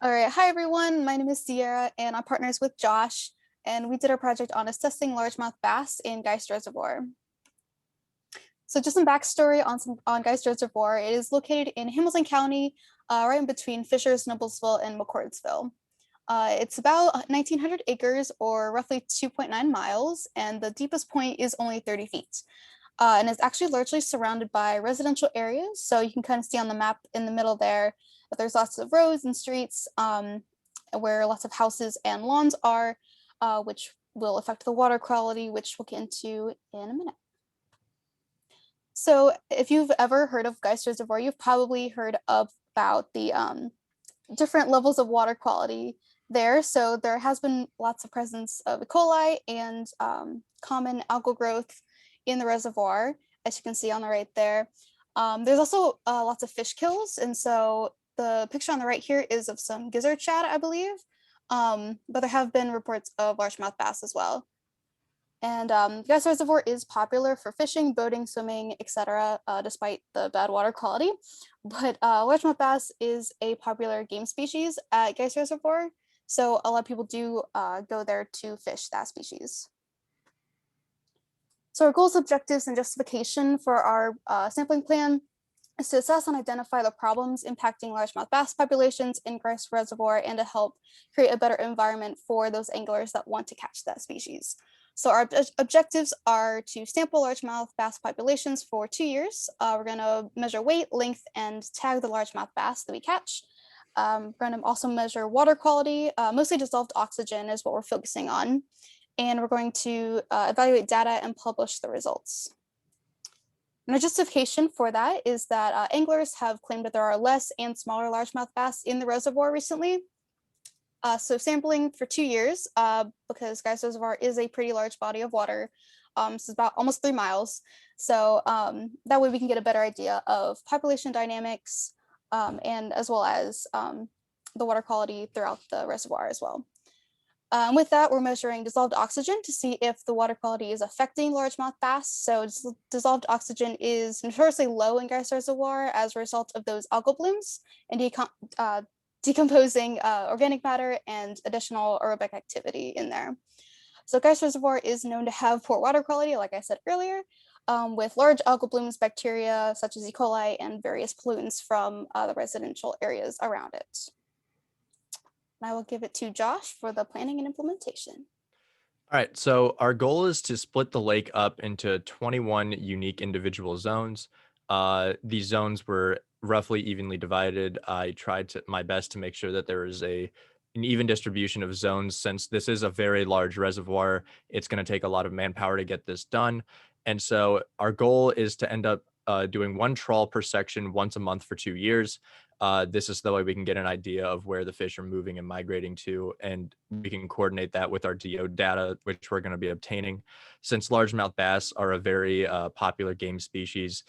All right, hi everyone. My name is Sierra, and I'm partners with Josh, and we did our project on assessing largemouth bass in Geist Reservoir. So, just some backstory on Geist Reservoir. It is located in Hamilton County, right in between Fishers, Noblesville, and McCordsville. It's about 1,900 acres, or roughly 2.9 miles, and the deepest point is only 30 feet. And it's actually largely surrounded by residential areas. So you can kind of see on the map in the middle there that there's lots of roads and streets where lots of houses and lawns are, which will affect the water quality, which we'll get into in a minute. So if you've ever heard of Geist Reservoir, you've probably heard about the different levels of water quality there. So there has been lots of presence of E. coli and common algal growth in the reservoir, as you can see on the right there. There's also lots of fish kills. And so the picture on the right here is of some gizzard shad, I believe. But there have been reports of largemouth bass as well. And Gas Reservoir is popular for fishing, boating, swimming, etc., despite the bad water quality. But largemouth bass is a popular game species at Geist Reservoir, so a lot of people do go there to fish that species. So our goals, objectives, and justification for our sampling plan is to assess and identify the problems impacting largemouth bass populations in Geist Reservoir and to help create a better environment for those anglers that want to catch that species. So our objectives are to sample largemouth bass populations for 2 years. We're going to measure weight, length, and tag the largemouth bass that we catch. We're going to also measure water quality. Mostly dissolved oxygen is what we're focusing on. And we're going to evaluate data and publish the results. And the justification for that is that anglers have claimed that there are less and smaller largemouth bass in the reservoir recently. So sampling for 2 years, because Geist Reservoir is a pretty large body of water. It's about almost 3 miles. So that way we can get a better idea of population dynamics and as well as the water quality throughout the reservoir as well. With that, we're measuring dissolved oxygen to see if the water quality is affecting largemouth bass. So dissolved oxygen is notoriously low in Geist Reservoir as a result of those algal blooms and decomposing organic matter and additional aerobic activity in there. So Geist Reservoir is known to have poor water quality, like I said earlier, with large algal blooms, bacteria such as E. coli, and various pollutants from the residential areas around it. And I will give it to Josh for the planning and implementation. All right, so our goal is to split the lake up into 21 unique individual zones. These zones were roughly evenly divided. I tried my best to make sure that there is an even distribution of zones. Since this is a very large reservoir, it's going to take a lot of manpower to get this done. And so our goal is to end up doing one trawl per section once a month for 2 years. This is the way we can get an idea of where the fish are moving and migrating to, and we can coordinate that with our DO data, which we're going to be obtaining. Since largemouth bass are a very popular game species,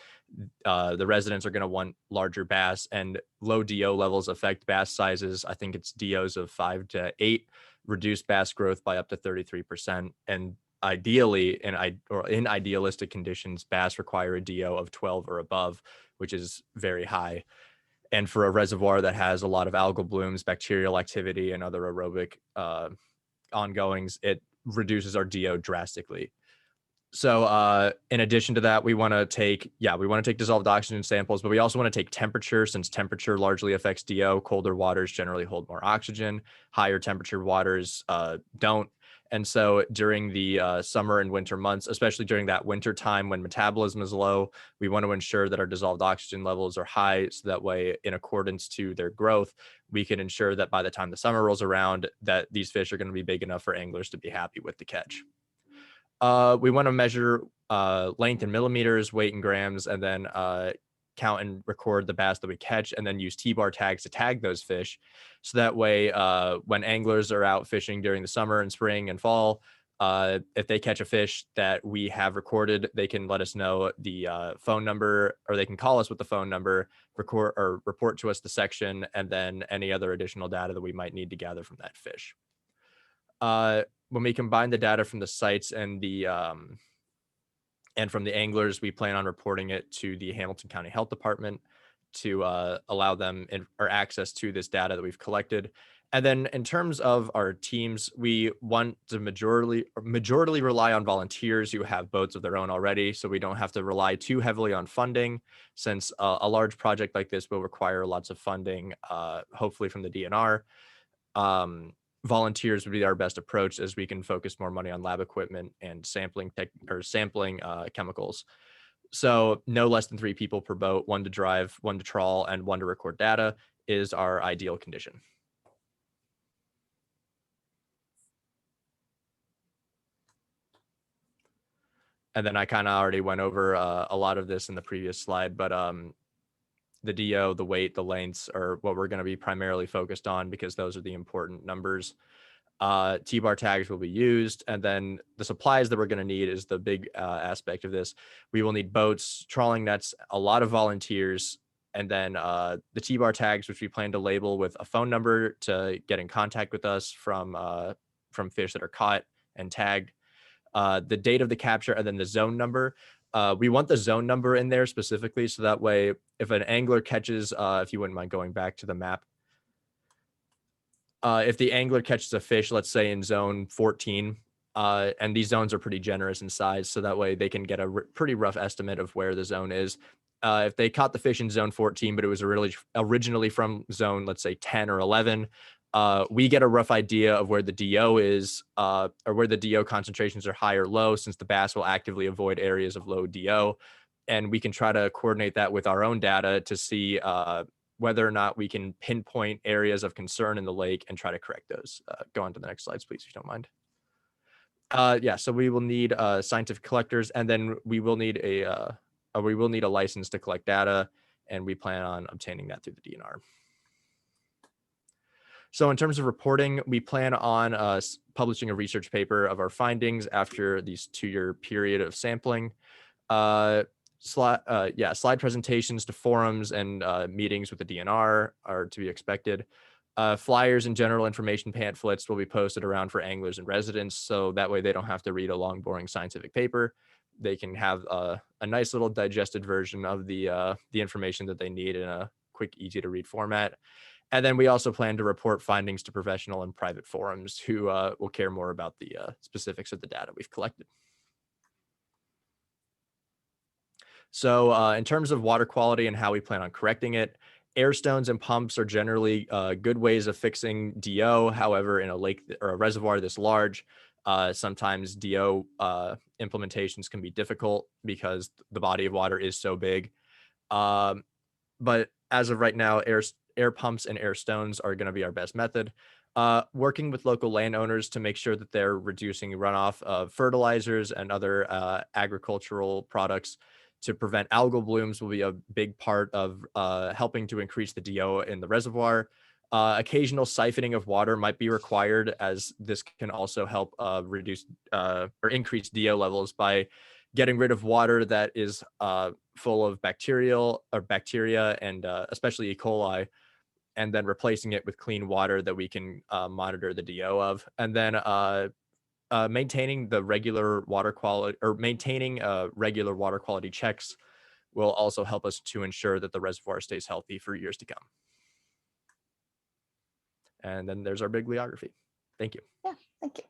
the residents are going to want larger bass, and low DO levels affect bass sizes. I think it's DOs of 5 to 8, reduce bass growth by up to 33%. And ideally, in idealistic conditions, bass require a DO of 12 or above, which is very high. And for a reservoir that has a lot of algal blooms, bacterial activity, and other aerobic ongoings, it reduces our DO drastically. So in addition to that, we want to take dissolved oxygen samples, but we also want to take temperature, since temperature largely affects DO. Colder waters generally hold more oxygen. Higher temperature waters don't. And so during the summer and winter months, especially during that winter time when metabolism is low, we want to ensure that our dissolved oxygen levels are high, so that way, in accordance to their growth, we can ensure that by the time the summer rolls around, that these fish are going to be big enough for anglers to be happy with the catch. We want to measure length in millimeters, weight in grams, and then count and record the bass that we catch, and then use T-bar tags to tag those fish. So that way, when anglers are out fishing during the summer and spring and fall, if they catch a fish that we have recorded, they can let us know the phone number, or they can call us with the phone number, record or report to us the section, and then any other additional data that we might need to gather from that fish. When we combine the data from the sites and from the anglers, we plan on reporting it to the Hamilton County Health Department. to allow them or access to this data that we've collected. And then in terms of our teams, we want to majorly rely on volunteers who have boats of their own already, so we don't have to rely too heavily on funding, since a large project like this will require lots of funding, hopefully from the DNR. Volunteers would be our best approach, as we can focus more money on lab equipment and sampling chemicals. So no less than 3 people per boat, 1 to drive, 1 to trawl, and 1 to record data is our ideal condition. And then I kind of already went over a lot of this in the previous slide, but the DO, the weight, the lengths are what we're going to be primarily focused on, because those are the important numbers. T-bar tags will be used, and then the supplies that we're going to need is the big aspect of this. We will need boats, trawling nets, a lot of volunteers, and then the T-bar tags, which we plan to label with a phone number to get in contact with us from fish that are caught and tagged. The date of the capture, and then the zone number. We want the zone number in there specifically, so that way if an angler catches, if you wouldn't mind going back to the map, if the angler catches a fish, let's say in zone 14, and these zones are pretty generous in size, so that way they can get a pretty rough estimate of where the zone is. If they caught the fish in zone 14, but it was originally from zone, let's say 10 or 11, we get a rough idea of where the DO is, or where the DO concentrations are high or low, since the bass will actively avoid areas of low DO. And we can try to coordinate that with our own data to see whether or not we can pinpoint areas of concern in the lake and try to correct those. Go on to the next slides, please, if you don't mind. Yeah, so we will need scientific collectors, and then we will need a license to collect data, and we plan on obtaining that through the DNR. So in terms of reporting, we plan on publishing a research paper of our findings after these 2-year period of sampling. Slide presentations to forums and meetings with the DNR are to be expected. Flyers and general information pamphlets will be posted around for anglers and residents, so that way they don't have to read a long, boring scientific paper. They can have a nice little digested version of the information that they need in a quick, easy to read format. And then we also plan to report findings to professional and private forums who will care more about the specifics of the data we've collected. So in terms of water quality and how we plan on correcting it, air stones and pumps are generally good ways of fixing DO. However, in a lake or a reservoir this large, sometimes DO implementations can be difficult because the body of water is so big. But as of right now, air pumps and air stones are going to be our best method. Working with local landowners to make sure that they're reducing runoff of fertilizers and other agricultural products to prevent algal blooms will be a big part of helping to increase the DO in the reservoir. Occasional siphoning of water might be required, as this can also help reduce or increase DO levels by getting rid of water that is full of bacteria and especially E. coli, and then replacing it with clean water that we can monitor the DO of. And then maintaining the regular water quality, or maintaining regular water quality checks, will also help us to ensure that the reservoir stays healthy for years to come. And then there's our bibliography. Thank you. Yeah, thank you.